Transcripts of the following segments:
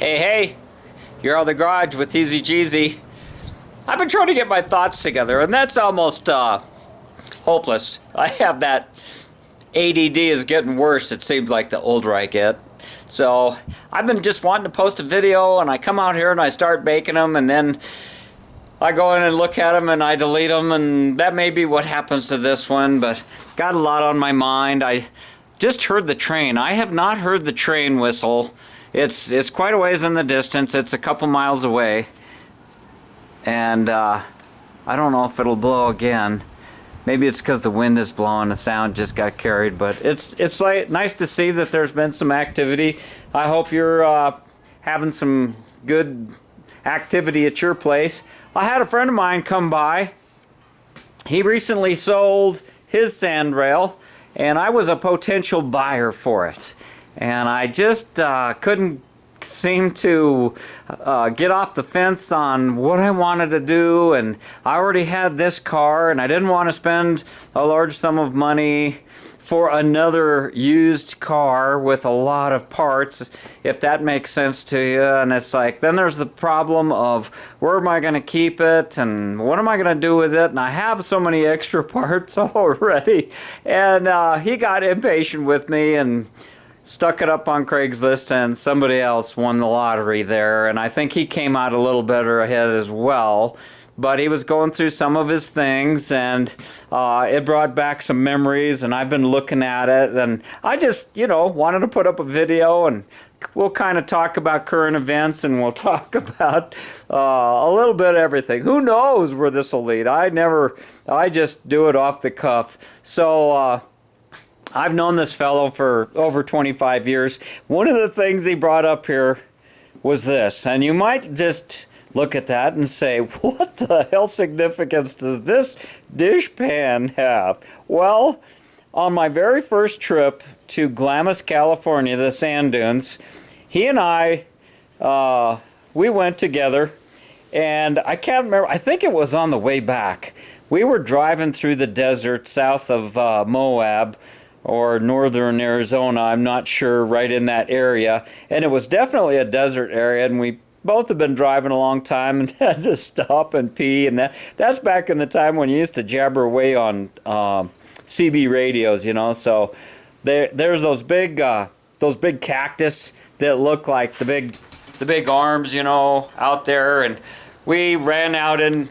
Hey, you're on the garage with TheEZGZ. I've been trying to get my thoughts together, and that's almost hopeless. I have that ADD is getting worse, it seems like, the older I get. So I've been just wanting to post a video, and I come out here and I start making them, and then I go in and look at them and I delete them, and that may be what happens to this one, but got a lot on my mind. I just heard the train. I have not heard the train whistle. It's quite a ways in the distance. It's a couple miles away, and I don't know if it'll blow again. Maybe it's because the wind is blowing, the sound just got carried, but it's like nice to see that there's been some activity. I hope you're having some good activity at your place. I had a friend of mine come by. He recently sold his sandrail, and I was a potential buyer for it. And I just couldn't seem to get off the fence on what I wanted to do, and I already had this car, and I didn't want to spend a large sum of money for another used car with a lot of parts, if that makes sense to you. And it's like, then there's the problem of where am I going to keep it and what am I going to do with it, and I have so many extra parts already. And he got impatient with me and stuck it up on Craigslist, and somebody else won the lottery there, and I think he came out a little better ahead as well. But he was going through some of his things, and it brought back some memories, and I've been looking at it, and I just, wanted to put up a video, and we'll kind of talk about current events, and we'll talk about a little bit of everything. Who knows where this will lead? I just do it off the cuff. So, I've known this fellow for over 25 years. One of the things he brought up here was this, and you might just look at that and say, what the hell significance does this dishpan have? Well, on my very first trip to Glamis, California, the sand dunes, he and I, we went together, and I can't remember, I think it was on the way back. We were driving through the desert south of Moab, or northern Arizona, I'm not sure, right in that area. And it was definitely a desert area, and we both have been driving a long time and had to stop and pee. And that's back in the time when you used to jabber away on CB radios, So there's those big cactus that look like the big arms, out there. And we ran out in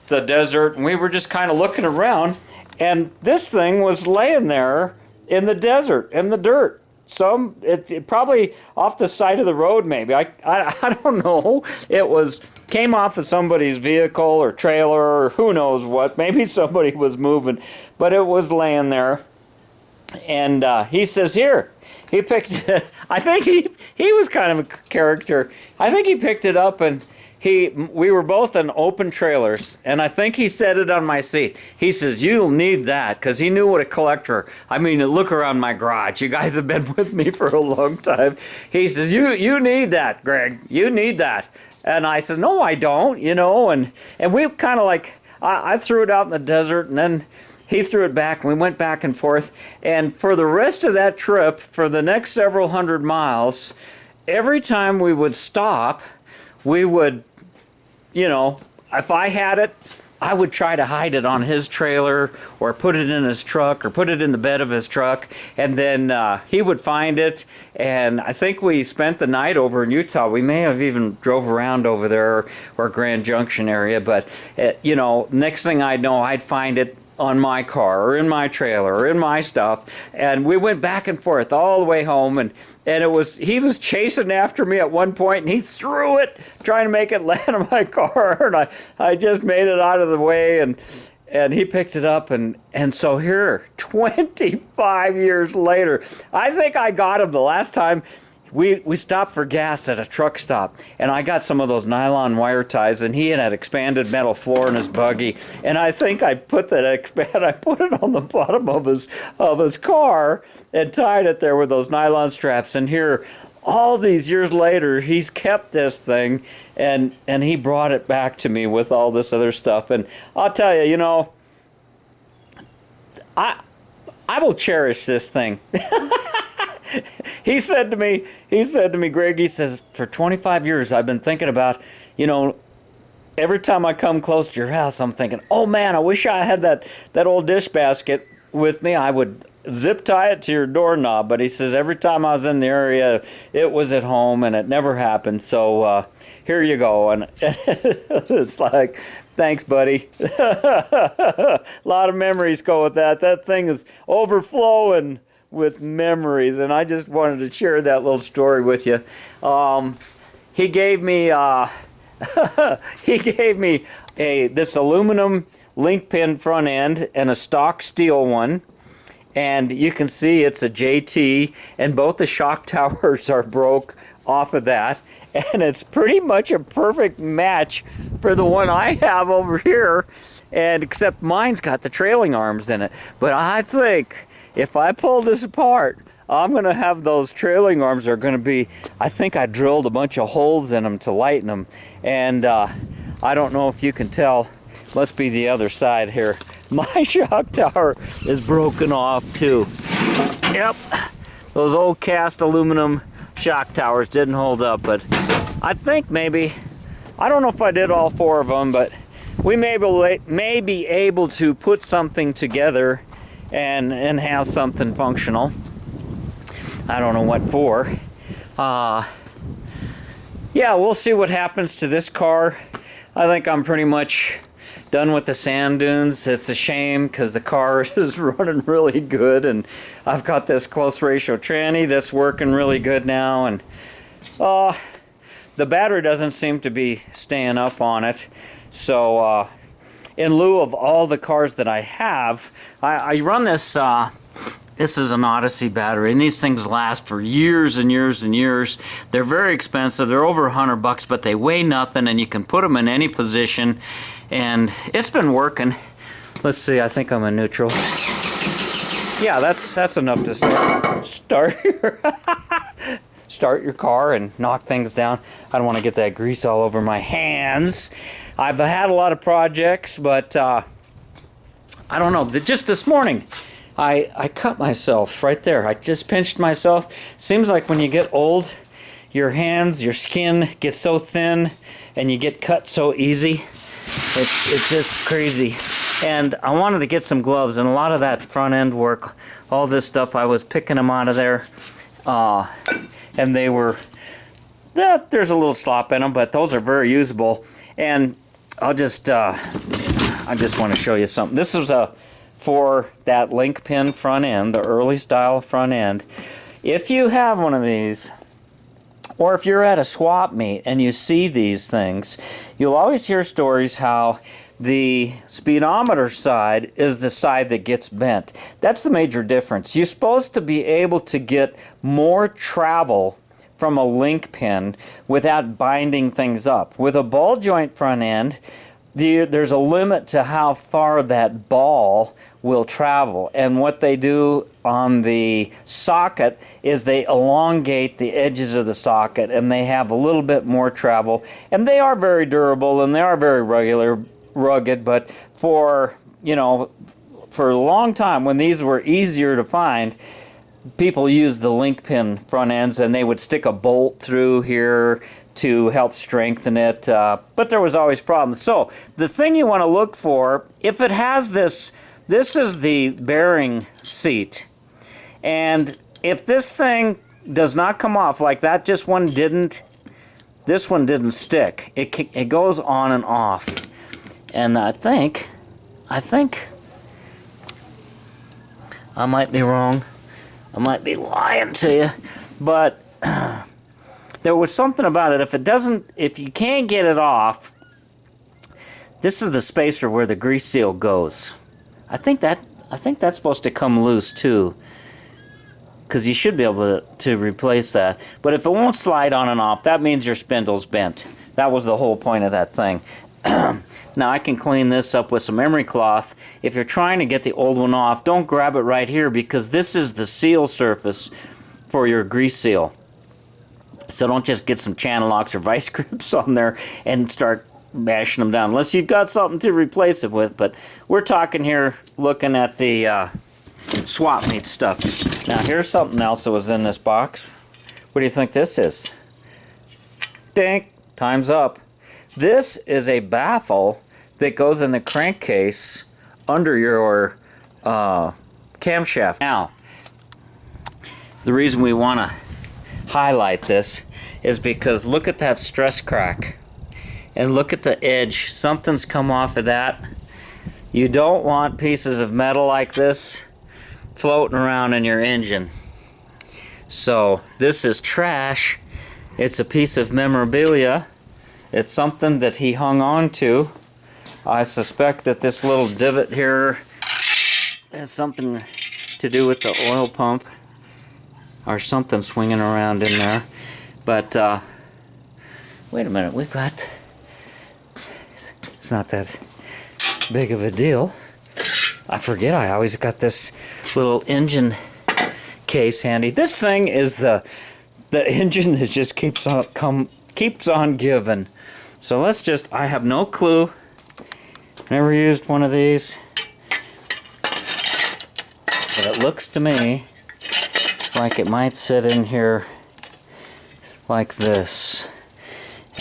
the desert, and we were just kind of looking around, and this thing was laying there in the desert, in the dirt. It probably off the side of the road, maybe. I don't know. It came off of somebody's vehicle or trailer or who knows what. Maybe somebody was moving, but it was laying there. And he says, here. He picked it. I think he was kind of a character. I think he picked it up, and we were both in open trailers, and I think he set it on my seat. He says, you'll need that, because he knew what a collector. I mean, look around my garage. You guys have been with me for a long time. He says, you need that, Greg. You need that. And I said, no, I don't, and we kind of like, I threw it out in the desert, and then he threw it back, and we went back and forth. And for the rest of that trip, for the next several hundred miles, every time we would stop, we would, if I had it, I would try to hide it on his trailer or put it in his truck or put it in the bed of his truck, and then he would find it. And I think we spent the night over in Utah. We may have even drove around over there or Grand Junction area, but next thing I'd know, I'd find it on my car or in my trailer or in my stuff, and we went back and forth all the way home, and he was chasing after me at one point, and he threw it trying to make it land on my car, and I just made it out of the way, and he picked it up, and so here 25 years later, I think I got him the last time. We stopped for gas at a truck stop, and I got some of those nylon wire ties, and he had expanded metal floor in his buggy, and I think I put it on the bottom of his car and tied it there with those nylon straps. And here, all these years later, he's kept this thing, and he brought it back to me with all this other stuff. And I'll tell you, I will cherish this thing. he said to me, Greg, he says, for 25 years I've been thinking about, you know, every time I come close to your house, I'm thinking, oh man, I wish I had that old dish basket with me. I would zip tie it to your doorknob. But he says every time I was in the area, it was at home, and it never happened. So here you go. And it's like, thanks, buddy. A lot of memories go with that. That thing is overflowing with memories, and I just wanted to share that little story with you. He gave me this aluminum link pin front end and a stock steel one, and you can see it's a JT, and both the shock towers are broke off of that, and it's pretty much a perfect match for the one I have over here, and except mine's got the trailing arms in it. But I think if I pull this apart, I'm going to have those trailing arms are going to be, I think I drilled a bunch of holes in them to lighten them. And I don't know if you can tell. Let's be the other side here. My shock tower is broken off too. Yep, those old cast aluminum shock towers didn't hold up. But I think maybe, I don't know if I did all 4 of them, but we may be able to put something together and have something functional. I don't know what for. Yeah, we'll see what happens to this car. I think I'm pretty much done with the sand dunes. It's a shame because the car is running really good, and I've got this close ratio tranny that's working really good now, and the battery doesn't seem to be staying up on it. So in lieu of all the cars that I have, I run this. This is an Odyssey battery, and these things last for years and years and years. They're very expensive. They're over $100, but they weigh nothing, and you can put them in any position, and it's been working. Let's see, I think I'm in neutral. Yeah, that's enough to start your car and knock things down. I don't want to get that grease all over my hands. I've had a lot of projects, but I don't know. Just this morning, I cut myself right there. I just pinched myself. Seems like when you get old, your hands, your skin gets so thin, and you get cut so easy. It's just crazy. And I wanted to get some gloves, and a lot of that front end work, all this stuff, I was picking them out of there, and they were, there's a little slop in them, but those are very usable. And I just want to show you something. This is for that link pin front end, the early style front end. If you have one of these, or if you're at a swap meet and you see these things, you'll always hear stories how the speedometer side is the side that gets bent. That's the major difference. You're supposed to be able to get more travel from a link pin without binding things up. With a ball joint front end, there's a limit to how far that ball will travel, and what they do on the socket is they elongate the edges of the socket, and they have a little bit more travel, and they are very durable and they are very rugged. But for a long time, when these were easier to find, people used the link pin front ends, and they would stick a bolt through here to help strengthen it, but there was always problems. So the thing you want to look for, if it has this is the bearing seat, and if this thing does not come off like that, this one didn't stick. It goes on and off, and I think I might be wrong. I might be lying to you, but there was something about it. If you can't get it off, this is the spacer where the grease seal goes. I think that's supposed to come loose too, because you should be able to replace that. But if it won't slide on and off, that means your spindle's bent. That was the whole point of that thing. Now I can clean this up with some emery cloth. If you're trying to get the old one off, don't grab it right here, because this is the seal surface for your grease seal. So don't just get some channel locks or vice grips on there and start bashing them down, unless you've got something to replace it with. But we're talking here, looking at the swap meet stuff. Now here's something else that was in this box. What do you think this is? Dink! Time's up. This is a baffle that goes in the crankcase under your camshaft. Now, the reason we want to highlight this is because look at that stress crack. And look at the edge. Something's come off of that. You don't want pieces of metal like this floating around in your engine. So this is trash. It's a piece of memorabilia. It's something that he hung on to. I suspect that this little divot here has something to do with the oil pump or something swinging around in there. But wait a minute, we've got, it's not that big of a deal. I forget I always got this little engine case handy. This thing is the engine that just keeps on giving. So let's just, I have no clue. Never used one of these. But it looks to me like it might sit in here like this.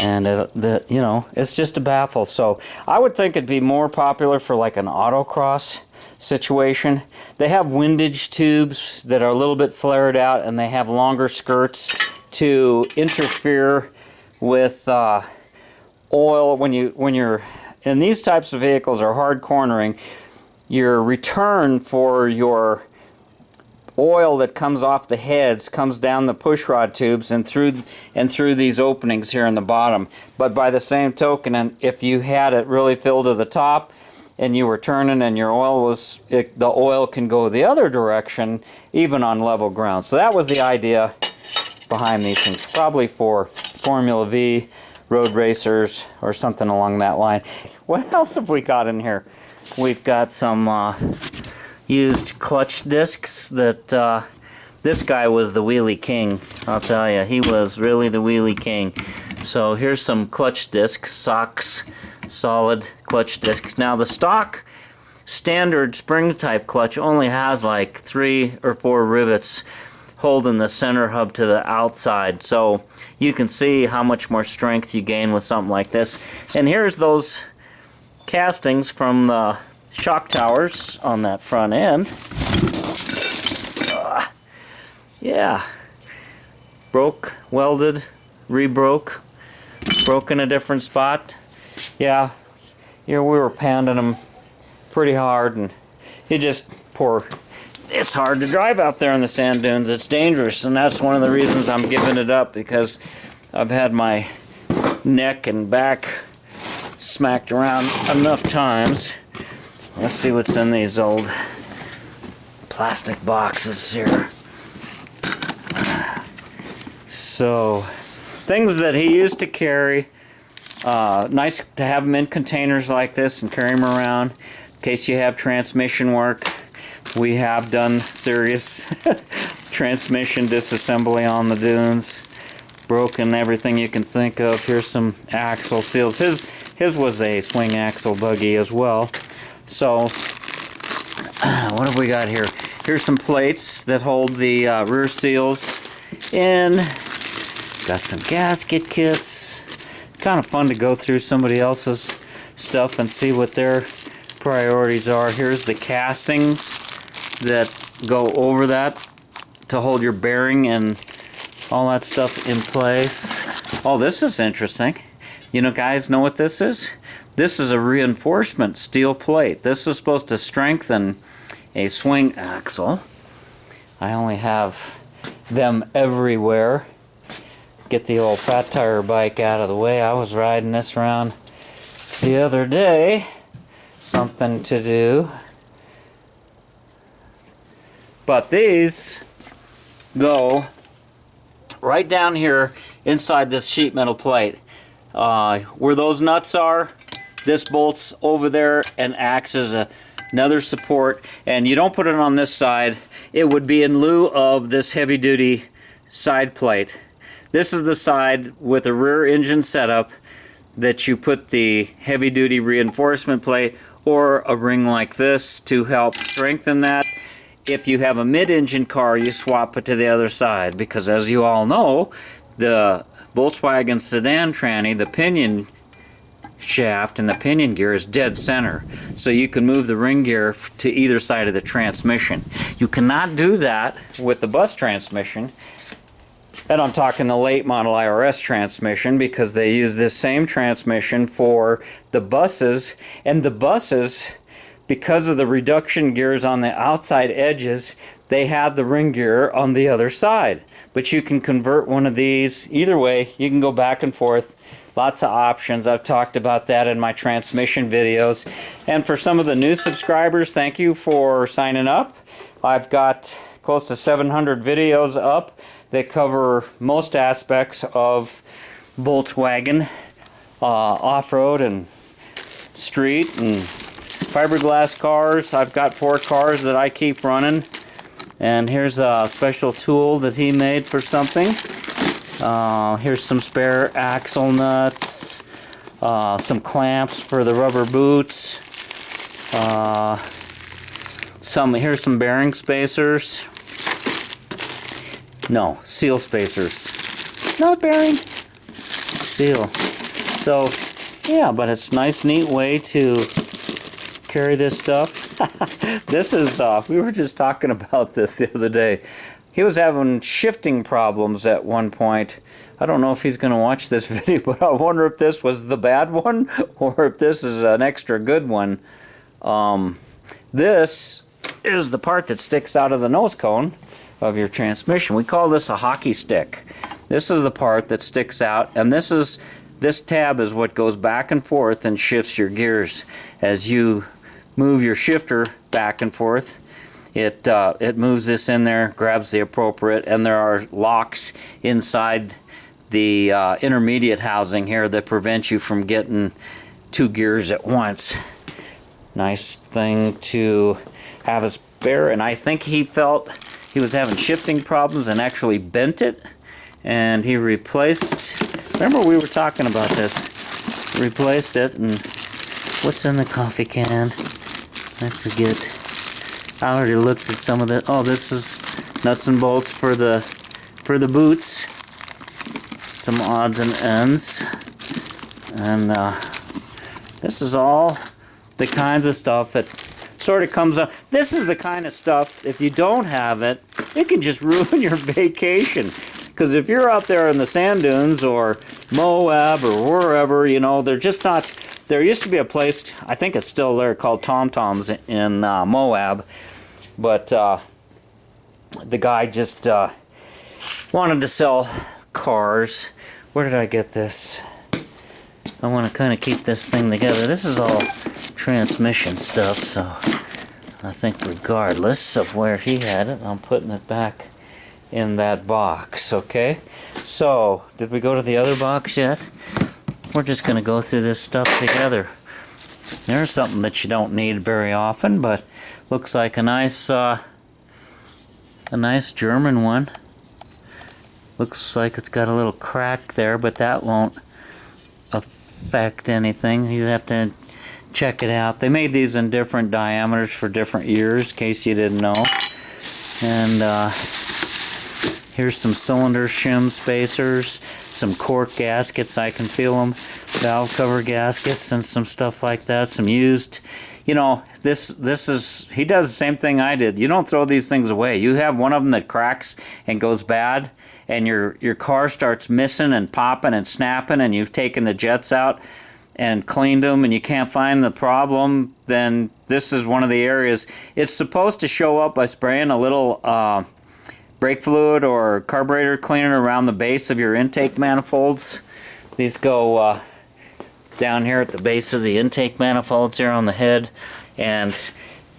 And you know, it's just a baffle. So I would think it'd be more popular for like an autocross situation. They have windage tubes that are a little bit flared out, and they have longer skirts to interfere with oil. When you're in these types of vehicles or hard cornering, your return for your oil that comes off the heads comes down the pushrod tubes and through these openings here in the bottom. But by the same token, and if you had it really filled to the top and you were turning and your oil was, the oil can go the other direction even on level ground. So that was the idea behind these things, probably for Formula V, road racers, or something along that line. What else have we got in here? We've got some used clutch discs that this guy was the wheelie king. I'll tell you, he was really the wheelie king. So here's some clutch discs, SOX solid clutch discs. Now the stock standard spring type clutch only has like 3 or 4 rivets holding the center hub to the outside, so you can see how much more strength you gain with something like this. And here's those castings from the shock towers on that front end. Yeah, broke, welded, rebroke, broke in a different spot. Yeah, we were pounding them pretty hard, and it's hard to drive out there in the sand dunes. It's dangerous, and that's one of the reasons I'm giving it up, because I've had my neck and back smacked around enough times. Let's see what's in these old plastic boxes here. So, things that he used to carry. Nice to have them in containers like this and carry them around in case you have transmission work. We have done serious transmission disassembly on the dunes. Broken everything you can think of. Here's some axle seals. His was a swing axle buggy as well. So, what have we got here? Here's some plates that hold the rear seals in. Got some gasket kits. Kind of fun to go through somebody else's stuff and see what their priorities are. Here's the castings that go over that to hold your bearing and all that stuff in place. Oh, this is interesting. You know, guys, know what this is? This is a reinforcement steel plate. This is supposed to strengthen a swing axle. I only have them everywhere. Get the old fat tire bike out of the way. I was riding this around the other day. Something to do. But these go right down here inside this sheet metal plate. Where those nuts are, this bolts over there and acts as another support. And you don't put it on this side. It would be in lieu of this heavy duty side plate. This is the side with a rear engine setup that you put the heavy duty reinforcement plate or a ring like this to help strengthen that. if you have a mid-engine car, you swap it to the other side, because as you all know, the Volkswagen sedan tranny, the pinion shaft and the pinion gear is dead center, so you can move the ring gear to either side of the transmission. You cannot do that with the bus transmission, and I'm talking the late model IRS transmission, because they use this same transmission for the buses, and the buses, because of the reduction gears on the outside edges, they have the ring gear on the other side. But you can convert one of these either way. You can go back and forth. Lots of options. I've talked about that in my transmission videos. And for some of the new subscribers, thank you for signing up. I've got close to 700 videos up that cover most aspects of Volkswagen off-road and street and fiberglass cars. I've got 4 cars that I keep running. And here's a special tool that he made for something. Here's some spare axle nuts, some clamps for the rubber boots, here's some bearing spacers. No, seal spacers. Not bearing. Seal. So, yeah, but it's a nice, neat way to carry this stuff. This is, we were just talking about this the other day. He was having shifting problems at one point. I don't know if he's going to watch this video, but I wonder if this was the bad one or if this is an extra good one. This is the part that sticks out of the nose cone of your transmission. We call this a hockey stick. This is the part that sticks out, and this tab is what goes back and forth and shifts your gears. As you move your shifter back and forth, it moves this in there, grabs the appropriate, and there are locks inside the intermediate housing here that prevent you from getting 2 gears at once. Nice thing to have a spare, and I think he felt he was having shifting problems and actually bent it, and he replaced, remember we were talking about this, replaced it. And what's in the coffee can? I forget. I already looked at some of the, oh, this is nuts and bolts for the boots, some odds and ends, and this is all the kinds of stuff that sort of comes up. This is the kind of stuff, if you don't have it, it can just ruin your vacation. Because if you're out there in the sand dunes or Moab or wherever, you know, they're just not, there used to be a place, I think it's still there, called Tom Tom's in Moab. But the guy just wanted to sell cars. Where did I get this? I want to kind of keep this thing together. This is all transmission stuff, so I think regardless of where he had it, I'm putting it back in that box, okay? So, did we go to the other box yet? We're just going to go through this stuff together. There's something that you don't need very often, but looks like a nice German one. Looks like it's got a little crack there, but that won't affect anything. You have to check it out. They made these in different diameters for different years, in case you didn't know. And here's some cylinder shim spacers, some cork gaskets, I can feel them, valve cover gaskets, and some stuff like that. Some used, you know, this is, he does the same thing I did. You don't throw these things away. You have one of them that cracks and goes bad, and your car starts missing and popping and snapping, and you've taken the jets out and cleaned them and you can't find the problem, then this is one of the areas. It's supposed to show up by spraying a little brake fluid or carburetor cleaner around the base of your intake manifolds. These go down here at the base of the intake manifolds here on the head, and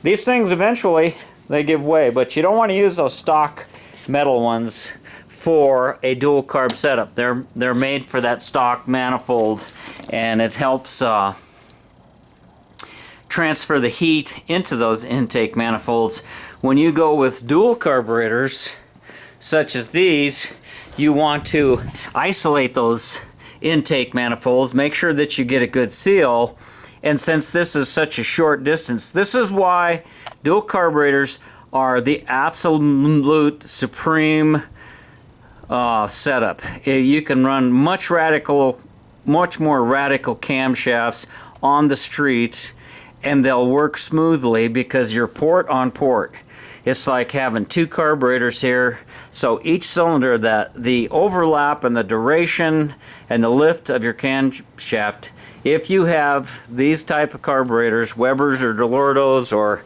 these things eventually they give way, but you don't want to use those stock metal ones for a dual carb setup. They're made for that stock manifold, and it helps transfer the heat into those intake manifolds. When you go with dual carburetors such as these, you want to isolate those intake manifolds, make sure that you get a good seal, and since this is such a short distance, this is why dual carburetors are the absolute supreme setup. You can run much more radical camshafts on the streets, and they'll work smoothly because you're port on port. It's like having two carburetors here, so each cylinder, the overlap and the duration and the lift of your camshaft, if you have these type of carburetors, Weber's or Delortos or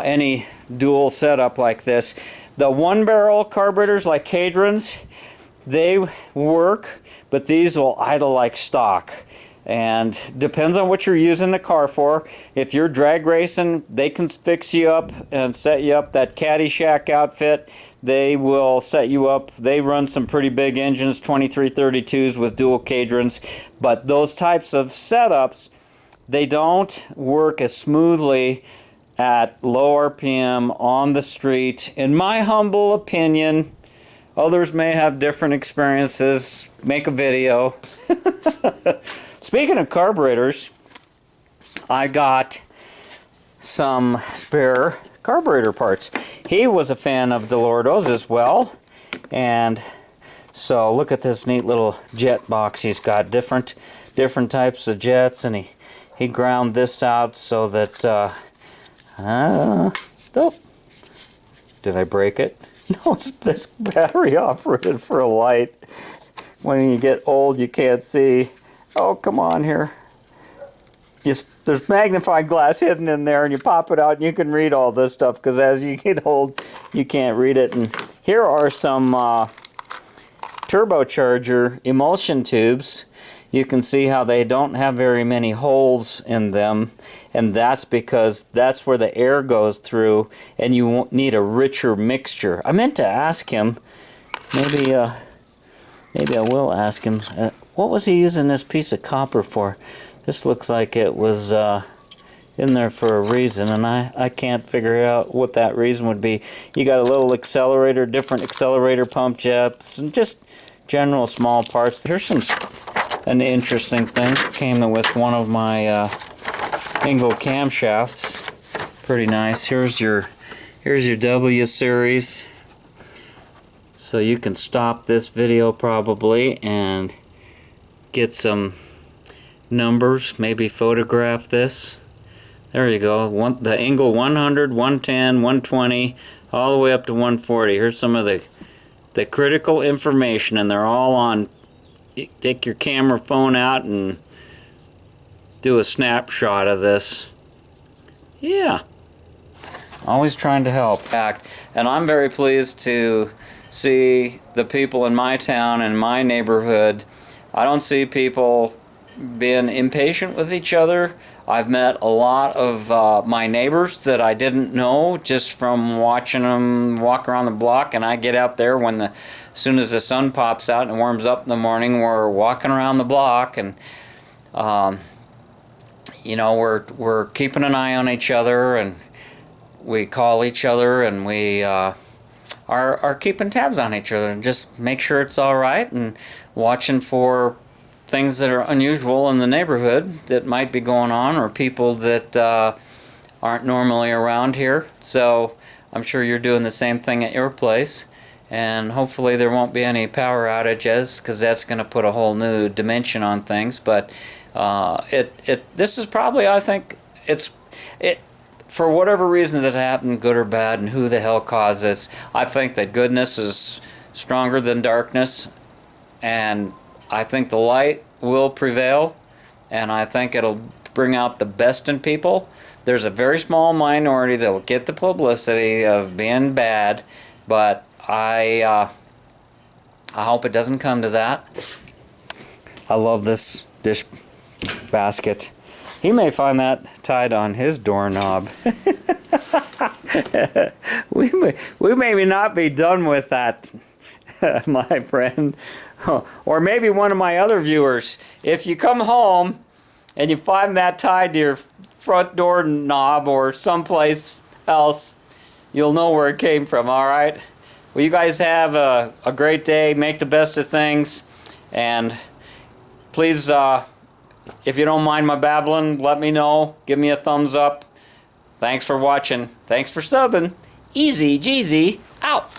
any dual setup like this, the one barrel carburetors like Cadrons, they work, but these will idle like stock. And depends on what you're using the car for. If you're drag racing, they can fix you up and set you up. That Caddyshack outfit, they will set you up. They run some pretty big engines, 2332s with dual Cadrons. But those types of setups, they don't work as smoothly at low RPM on the street. In my humble opinion, others may have different experiences. Make a video. Speaking of carburetors, I got some spare carburetor parts. He was a fan of Delortos as well, and so look at this neat little jet box he's got. Different types of jets, and he ground this out so that oh, did I break it? No, it's this battery operated for a light. When you get old, you can't see. Oh, come on here. There's magnifying glass hidden in there, and you pop it out and you can read all this stuff, because as you get old, you can't read it. And here are some turbocharger emulsion tubes. You can see how they don't have very many holes in them, and that's because that's where the air goes through, and you won't need a richer mixture. I meant to ask him, maybe I will ask him, what was he using this piece of copper for? This looks like it was in there for a reason, and I can't figure out what that reason would be. You got a little accelerator, different accelerator pump jets, and just general small parts. Here's an interesting thing. Came with one of my Engel camshafts. Pretty nice. Here's your W series. So you can stop this video probably and get some numbers, maybe photograph this. There you go. The Engel 100, 110, 120, all the way up to 140. Here's some of the critical information, and they're all on. Take your camera phone out and do a snapshot of this. Yeah. Always trying to help. And I'm very pleased to see the people in my town and my neighborhood. I don't see people being impatient with each other. I've met a lot of my neighbors that I didn't know just from watching them walk around the block, and I get out there as soon as the sun pops out and warms up in the morning, we're walking around the block, and you know, we're keeping an eye on each other, and we call each other, and we are keeping tabs on each other and just make sure it's all right, and watching for things that are unusual in the neighborhood that might be going on, or people that aren't normally around here. So I'm sure you're doing the same thing at your place, and hopefully there won't be any power outages, because that's going to put a whole new dimension on things. But this is probably, I think, for whatever reason that happened, good or bad, and who the hell caused it, I think that goodness is stronger than darkness, and I think the light will prevail, and I think it'll bring out the best in people. There's a very small minority that will get the publicity of being bad, but I hope it doesn't come to that. I love this dish basket. He may find that tied on his doorknob. we may not be done with that, my friend. Or maybe one of my other viewers. If you come home and you find that tied to your front door knob or someplace else, you'll know where it came from, all right? Well, you guys have a great day. Make the best of things. And please, if you don't mind my babbling, let me know. Give me a thumbs up. Thanks for watching. Thanks for subbing. TheEZGZ out.